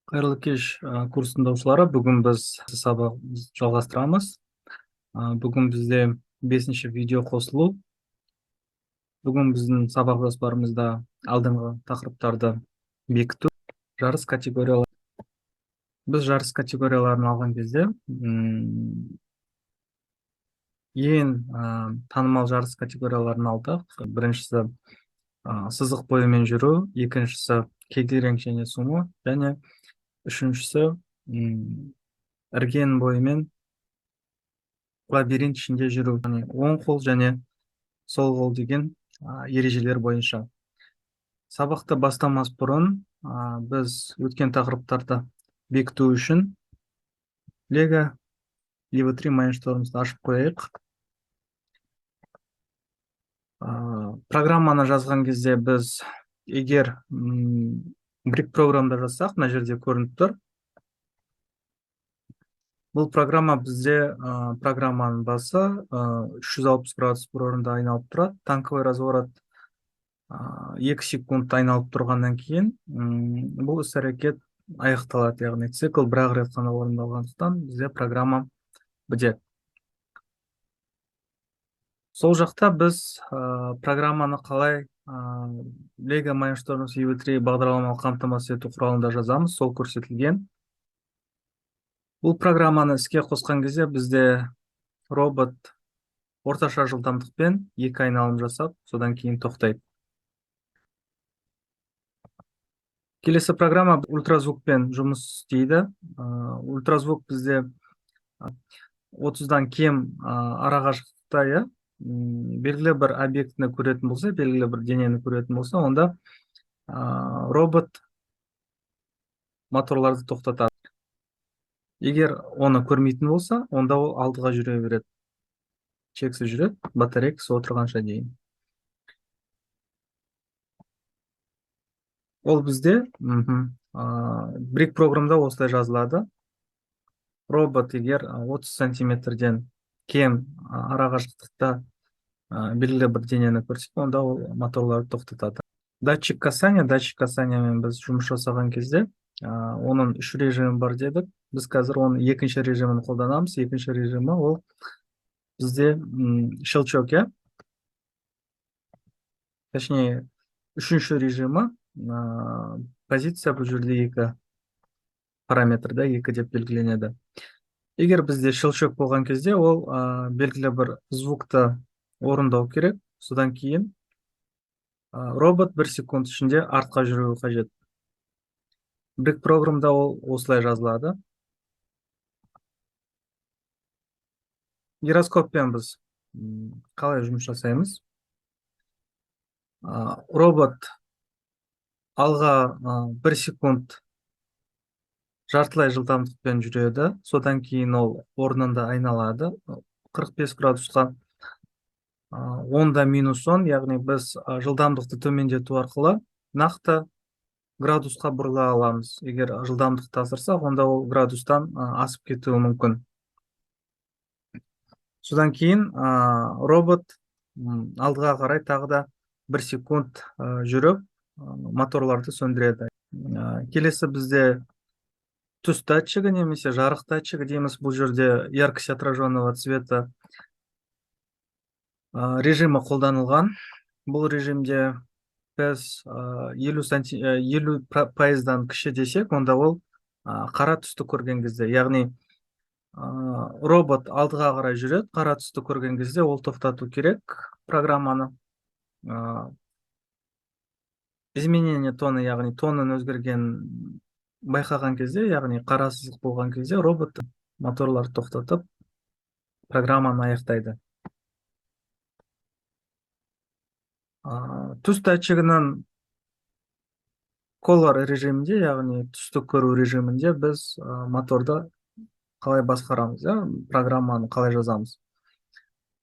Кайырлы кеш курс тыңдаушылары. Бүгін біз сабағымызды жалғастырамыз. Бүгін бізде 5-ші видео қосылу. Бүгін біздің сабақ жоспарымызда алдыңғы тақырыптарды бекіту, жарыс категориялары. Біз жарыс категорияларын алған кезде ең танымал жарыс категорияларын алдық. Біріншісі сызық бойымен жүру, екіншісі кегерен және сумо, және үшіншісі ірген бойымен лабиринт ішінде жүру, яғни оң қол және сол қол деген ережелер бойынша. Сабақты бастамас бұрын біз өткен тақырыптарды бекіту үшін Лего EV3 майншторымызды ашып қояйық. Программаны жазған кезде біз егер брик программда жазсақ, мына жерде көрініп тұр. Бұл программа бізде программаның басы 360 градус бір орында айналып тұрады. Танковый разворот 2 секунд айналып тұрғаннан кейін бұл іс-әрекет аяқталады, яғни цикл бір-ақ рет қана орындалғандықтан бізде программа бітеді. Сол жақта біз программаны қалай Lego Mindstorm EV3 бағдарламалық қамтамасыз ету құралында жазамыз, сол көрсетілген. Бұл программаны іске қосқан кезде бізде робот орташа жылдамдықпен 2 айналым жасап, содан кейін тоқтайды. Келесі программа ультразвукпен жұмыс істейді. Ультразвук бізде 30-дан кем арақашықтықта, белгілі бір объектіні көретін болса, белгілі бір денені көретін болса, онда робот моторларды тоқтатады. Егер оны көрмейтін болса, онда ол алдыға жүре береді. Шексіз жүреді, батарейкасы отырғанша дейін. Ол бізде брик программда осылай жазылады. Робот егер 30 сантиметрден кем арақашықтықта белгілі бір денені көрсе, онда ол моторларды тоқтатады. Датчик касаниямен біз жұмыс жасаған кезде, оның 3 режимі бар дедік. Біз қазір оның 2-ші режимін қолданамыз. 2-ші режимі ол бізде щелчок, точнее, 3-ші режимі позиция бұл жерде 2 параметрда 2 деп белгіленеді. Егер бізде щелчок болған кезде, ол белгілі бір звукты орындау керек. Содан кейін робот 1 секунд ішінде артқа жүруі қажет. Брик программда ол осылай жазылады. Гироскоппен біз қалай жұмыс жасаймыз? Робот алға 1 секунд жартылай жылдамдықпен жүреді, содан кейін ол орнында айналады 45 градусқа. 10-да -10, яғни біз жылдамдықты төмендету арқылы нақты градусқа бұрыла аламыз. Егер жылдамдықты асырсақ, онда ол градустан асып кетуі мүмкін. Содан кейін робот алдыға қарай тағы да 1 секунд жүріп, моторларды сөндіреді. Келесі бізде түс датчигі немесе жарық датчигі дейміз. Бұл жерде яркость отраженного цвета режимі қолданылған. Бұл режимде біз 50% кіші десек, онда ол қара түсті көрген кезде, яғни робот алдыға қарай жүреді, қара түсті көрген кезде ол тоқтату керек программаны. Изменение тоны, яғни тонын өзгерген байқаған кезде, яғни қара сызық болған кезде, робот моторларды тоқтатып программаны аяқтайды. Түс датчигінің color режимінде, яғни түсті көру режимінде біз моторды қалай басқарамыз, программаны қалай жазамыз.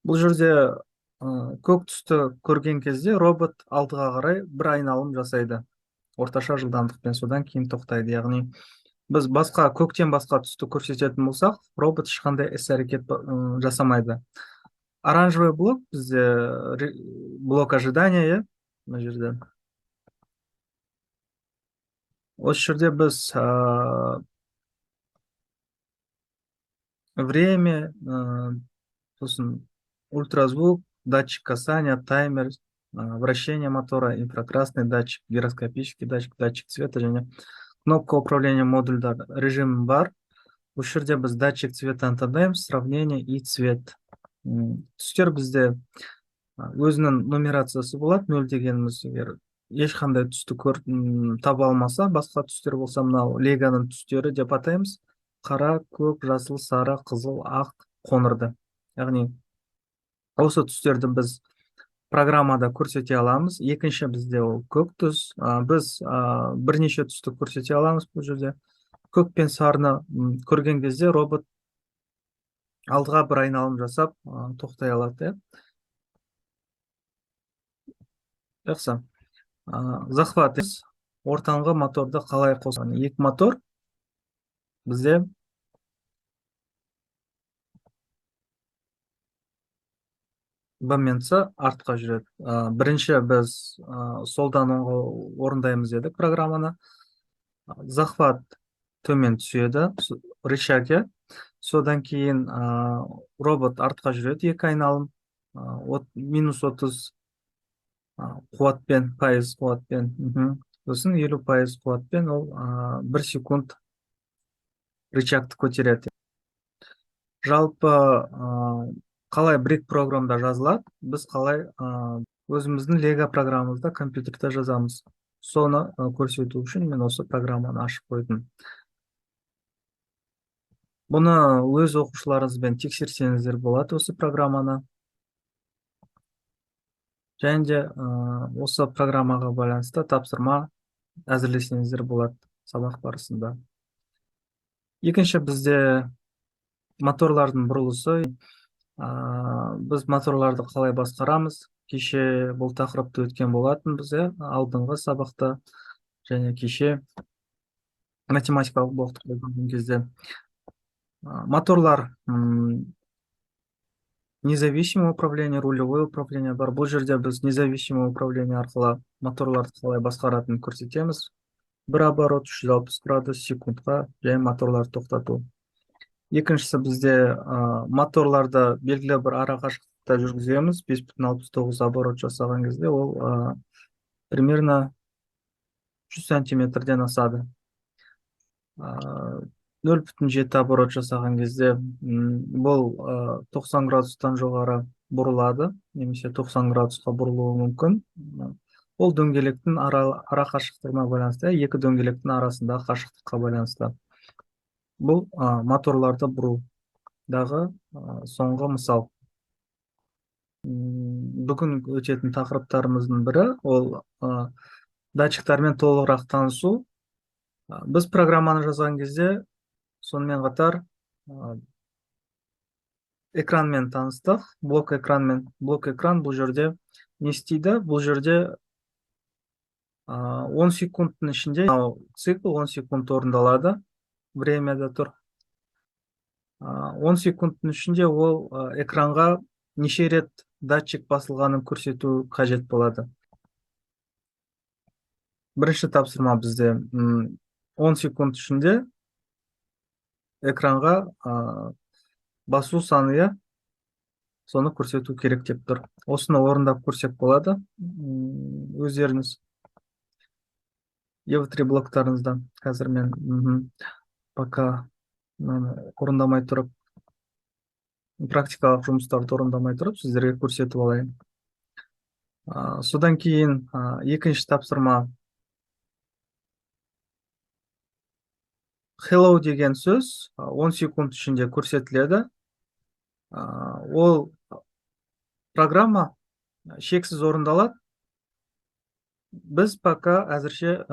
Бұл жерде көк түсті көрген кезде робот алдыға қарай 1 айналым жасайды орташа жылдамдықпен, содан кейін тоқтайды. Яғни біз көктен басқа түсті көрсететін болсақ, робот ешқандай іс-әрекет жасамайды. Оранжевый блок бізде блок ожидания, мына жерде. осы жерде біз время, сосын ультразвук, датчик касания, таймер, вращение мотора, инфракрасный датчик, гироскопический датчик, датчик цвета және кнопка управления модульдар режимі бар. Осы жерде біз датчик цветаны таңдаймыз, сравнение и цвет. Түстер бізде өзінің нумерациясы болады. 0 дегеніміз егер ешқандай түсті таба алмаса, басқа түстер болса, мынау леганың түстері деп атаймыз. Қара, көк, жасыл, сары, қызыл, ақ, қоңырды. Яғни осы түстерді біз программада көрсете аламыз. Екінші бізде ол көк түс. Біз бірнеше түсті көрсете аламыз бұл жерде. Көк пен сарыны көрген кезде робот алдыға бір айналым жасап тоқтай алады. Жақсы. Захват. Ортаңғы моторды қалай қосқан? Екі мотор бізде Б мен С артқа жүреді. Бірінші біз солдан оңға орындаймыз дедік программаны. Захват төмен түседі, рычагі. Содан кейін робот артқа жүреді, екі айналым. Минус 30 қуатпен, пайыз қуатпен. Сосын 50% қуатпен ол 1 секунд рычагты көтереді. Жалпы қалай брик программда жазылады, біз қалай өзіміздің лего программамызда компьютерде жазамыз. Соны көрсету үшін мен осы программаны ашып қойдым. Бұны өз оқушыларыңызбен тексерсеңіздер болады осы программаны. Және де осы программаға байланысты тапсырма әзірлесеңіздер болады сабақ барысында. Екінші бізде моторлардың бұрылысы. Біз моторларды қалай басқарамыз? Кеше бұл тақырыпты өткен болатын бізде алдыңғы сабақта, және кеше математикалық блокты қолданған кезде. Моторлар независимое управление, рулевое управление бар. Бұл жерде біз независимое управление арқылы моторларды қалай басқаратынын көрсетеміз. Бір оборот 360 градус секундқа және моторларды тоқтату. Екіншісі бізде моторларды белгілі бір арақашықтықта жүргіземіз. 5,69 оборот жасаған кезде ол примерно 100 сантиметрден асады. 0,7 оборот жасаған кезде бұл 90 градустан жоғары бұрылады, немесе 90 градусқа бұрылуы мүмкін. Ол дөңгелектің арақашықтығына байланысты, екі дөңгелектің арасындағы қашықтыққа байланысты. Бұл моторларды бұрудағы соңғы мысал. Бүгін өтетін тақырыптарымыздың бірі ол датчиктармен толығырақ танысу. Біз программаны жазған кезде сонымен қатар экранмен таныстық, блок экранмен. Блок экран бұл жерде не істейді? Бұл жерде 10 секундтың ішінде цикл 10 секунд орындалады. Времяда тұр. 10 секундтың ішінде ол экранға неше рет датчик басылғанын көрсету қажет болады. Бірінші тапсырма бізде 10 секунд ішінде экранға басу саны, соны көрсету керек деп тұр. Осыны орындап көрсек болады өздеріңіз EV3 блоктарыңыздан. Қазір мен пока орындамай тұрып, практикалық жұмыстарды орындамай тұрып, сіздерге көрсетіп алайын. Содан кейін екінші тапсырма. Hello деген сөз 10 секунд ішінде көрсетіледі. Ол программа шексіз орындалады. Біз пока әзірше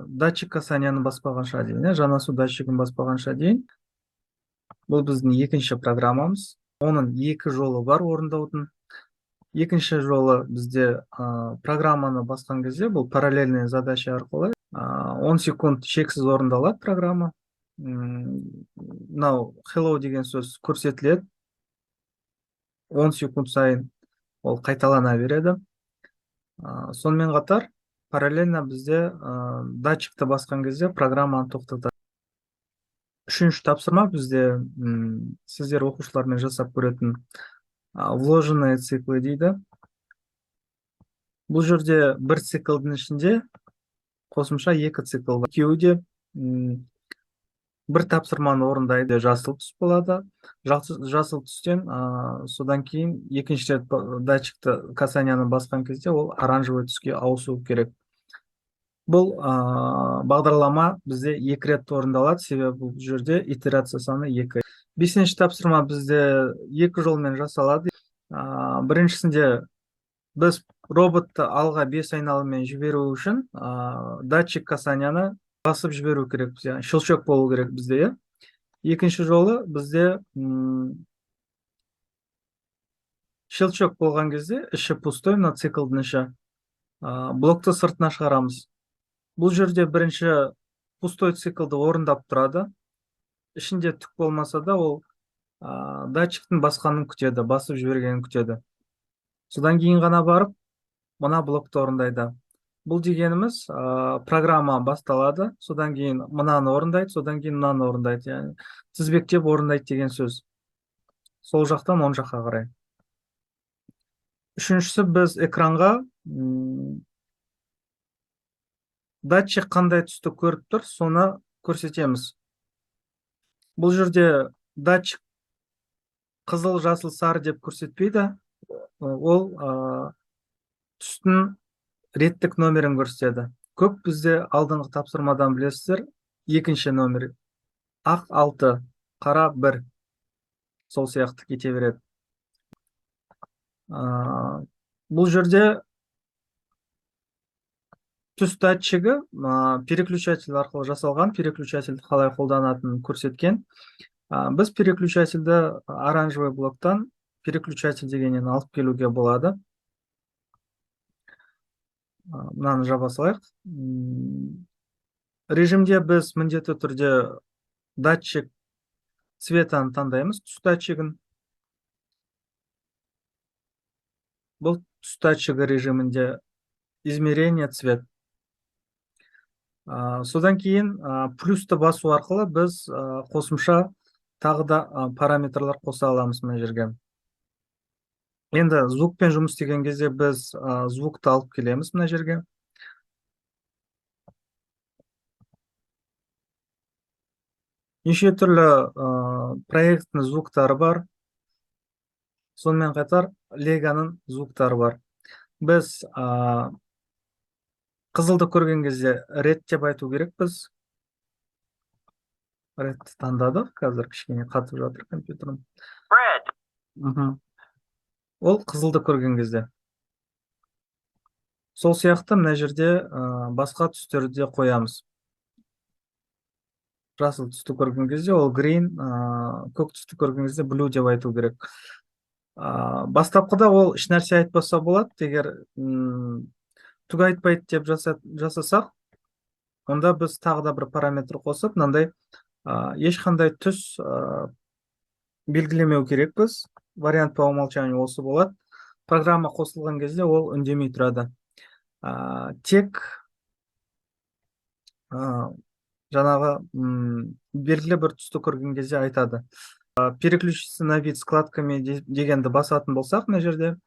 датчик касанияны баспағанша дейін, жанасу датчигін баспағанша дейін. Бұл біздің екінші программамыз. Оның екі жолы бар орындаудың. Екінші жолы бізде программаны басқан кезде бұл параллельный задача арқылы 10 секунд шексіз орындалады программа. Мынау hello деген сөз көрсетіледі. 10 секунд сайын ол қайталана береді. Сонымен қатар параллельно бізде датчикті басқан кезде программаны тоқтатады. Үшінші тапсырма бізде сіздер оқушылармен жасап көретін вложенные циклы дейді. Бұл жерде бір циклдің ішінде қосымша екі цикл бар. Екеуі де бір тапсырманы орындайды. Жасыл түс болады. Жасыл түстен содан кейін екінші рет датчикті касанияны басқан кезде ол оранжевый түске ауысу керек. Бұл бағдарлама бізде екі рет орындалады, себебі бұл жерде итерация саны 2. Бесінші тапсырма бізде екі жолмен жасалады. Біріншісінде біз роботты алға 5 айналыммен жіберу үшін датчик касанияны басып жіберу керек бізде, щелчок болу керек бізде. Екінші жолы бізде щелчок болған кезде іші пустой, мына циклдың іші, блокты сыртына шығарамыз. Бұл жерде бірінші пустой циклды орындап тұрады. Ішінде түк болмаса да ол датчиктің басқанын күтеді, басып жібергенін күтеді. Содан кейін ғана барып, мына блокты орындайды. Бұл дегеніміз программа басталады, содан кейін мынаны орындайды, содан кейін мынаны орындайды. Яғни тізбектеп орындайды деген сөз. Сол жақтан оң жаққа қарай. Үшіншісі, біз экранға датчик қандай түсті көріп тұр, соны көрсетеміз. Бұл жерде датчик қызыл, жасыл, сары деп көрсетпейді. Ол түстің реттік номерін көрсетеді. Көк бізде алдыңғы тапсырмадан білесіздер, екінші номер. Ақ 6, қара 1. Сол сияқты кете береді. Бұл жерде түс датчигі переключатель арқылы жасалған, переключательді қалай қолданатынын көрсеткен. Біз переключательді оранжевый блоктан переключатель дегеннен алып келуге болады. Мынаны жаба салайық. Режимде біз міндетті түрде датчик цветаны таңдаймыз, түс датчигін. Бұл түс датчигі режимінде измерение цвет. Содан кейін плюсті басу арқылы біз қосымша тағы да параметрлар қоса аламыз мына жерге. Енді звукпен жұмыс істеген кезде біз звукты алып келеміз мына жерге. Неше түрлі проекттің звуктары бар. Сонымен қатар леганың звуктары бар. Біз қызылды көрген кезде ред деп айту керекпіз. Редті таңдадық, қазір кішкене қатып жатыр компьютерім. Ол қызылды көрген кезде. Сол сияқты мына жерде басқа түстерді қоямыз. Жасыл түсті көрген кезде ол green, көк түсті көрген кезде blue деп айту керек. Бастапқыда ол еш нәрсе айтпаса болады. Егер түк айтпайды деп жасасақ, онда біз тағы да бір параметр қосып, мынандай ешқандай түс белгілемеу керекпіз. Вариант по умолчанию осы болады. Программа қосылған кезде ол үндемей тұрады. Тек жаңағы белгілі бір түсті көрген кезде айтады. Переключиться на вид складками дегенді басатын болсақ мына жерде,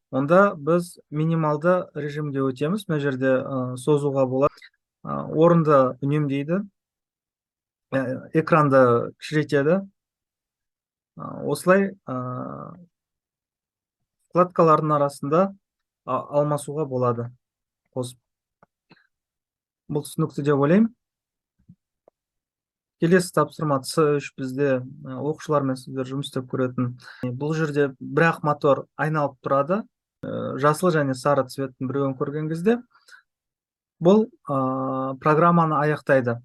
онда біз минималды режимде өтеміз. Мына жерде созуға болады. Орынды үнемдейді. Экранды кішірейтеді. Осылай вкладкалардың арасында алмасуға болады. Бұл түсінікті деп ойлаймын. Келесі тапсырма C3 бізде оқушылармен сіздер жұмыс істеп көретін. Бұл жерде бір-ақ мотор айналып тұрады. Жасыл және сары цветтің біреуін көрген кезде бұл программаны аяқтайды.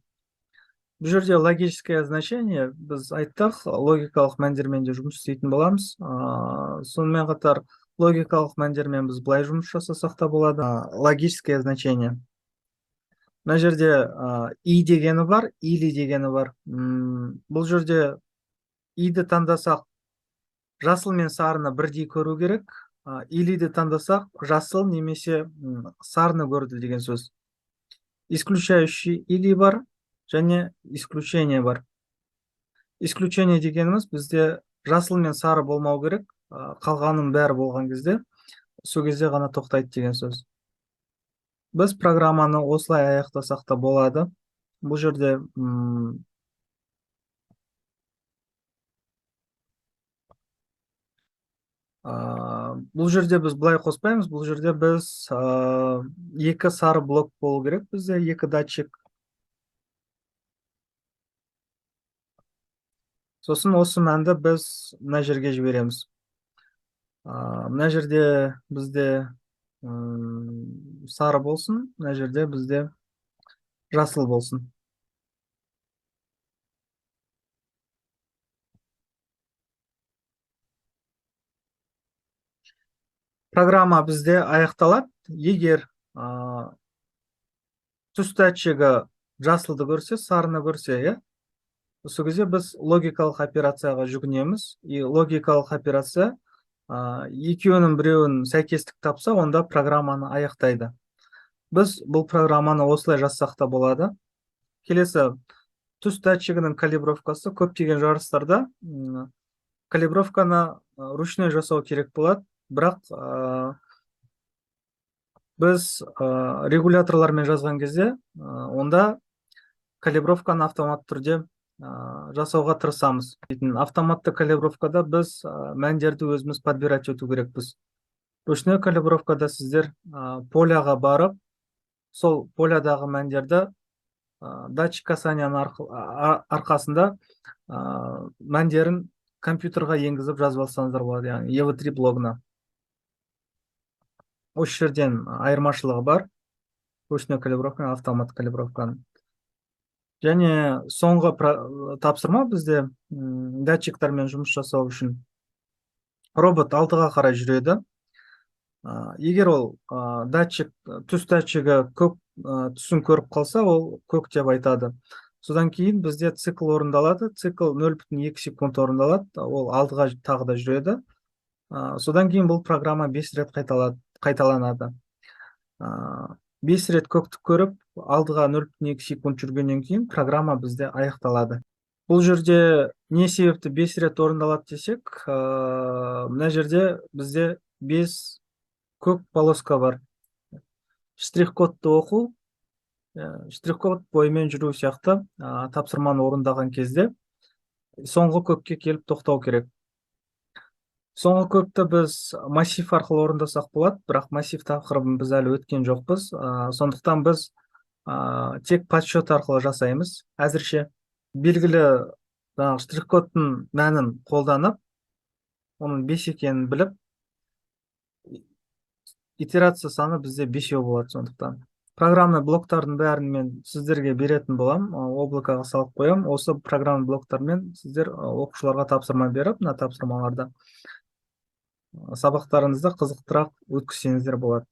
Бұл жерде логическое значение, біз айттық, логикалық мәндермен де жұмыс істейтін боламыз. Сонымен қатар логикалық мәндермен біз былай жұмыс жасасақ та болады. Логическое значение. Мына жерде и дегені бар, или дегені бар. Бұл жерде иді таңдасақ, жасыл мен сарыны бірдей көру керек. илиди тандасак, жасыл немесе сарыны көрдү деген сөз. Исключающий или бар және исключение бар. Исключение дегенimiz бізде жасыл мен сары болмау керек, қалғанын бәрі болған кезде, сол кезде ғана тоқтайды деген сөз. Біз программаны осылай аяқтасақ та болады. Бұл жерде бұл жерде біз былай қоспаймыз. Бұл жерде біз екі сары блок болу керек бізде, екі датчик. Сосын осы мәнді біз мына жерге жібереміз. Мына жерде бізде сары болсын, мына жерде бізде жасыл болсын. Программа бізде аяқталады. Егер түс датчигі жасылды көрсе, сарыны көрсе, сол кезде біз логикалық операцияға жүгінеміз. И логикалық операция екеуінің біреуін сәйкестік тапса, онда программаны аяқтайды. Біз бұл программаны осылай жазсақ та болады. Келесі, түс датчигінің калибровкасы. Көптеген жарыстарда калибровканы ручной жасау керек болады. Бірақ біз регуляторлармен жазған кезде, онда калибровканы автоматты түрде жасауға тырысамыз. Автоматты калибровкада біз мәндерді өзіміз подбирать ету керекпіз. Ручной калибровкада сіздер поляға барып, сол полядағы мәндерді датчик касанияның арқасында мәндерін компьютерға енгізіп жазып алсаңыздар болады, яғни EV3 блогына. Осы жерден айырмашылығы бар. Ручной калибровка мен автомат калибровканың. Және соңғы тапсырма бізде датчиктармен жұмыс жасау үшін. Робот алдыға қарай жүреді. Егер ол датчик, түс датчигі көк түсін көріп қалса, ол көк деп айтады. Содан кейін бізде цикл орындалады. Цикл 0,2 секунд орындалады. Ол алдыға тағы да жүреді. Содан кейін бұл программа 5 рет қайталанады. 5 рет көкті көріп, алдыға 0,2 секунд жүргеннен кейін программа бізде аяқталады. Бұл жерде не себепті 5 рет орындалады десек, мына жерде бізде 5 көк полоска бар. Штрих-кодты оқу, штрих-код бойымен жүру сияқты тапсырманы орындаған кезде соңғы көкке келіп тоқтау керек. Соңғы көкті біз массив арқылы орындасақ болады, бірақ массив тақырыбын біз әлі өткен жоқпыз. Сондықтан біз тек подсчет арқылы жасаймыз. Әзірше белгілі штрих-кодтың мәнін қолданып, оның 5 екенін біліп, итерация саны бізде 5 болады. Сондықтан программа блоктардың бәрін мен сіздерге беретін болам, облакаға салып қоям. Осы программа блоктармен сіздер оқушыларға тапсырма беріп, мына тапсырмаларда сабақтарыңызды қызықтырақ өткізсеңіздер болады.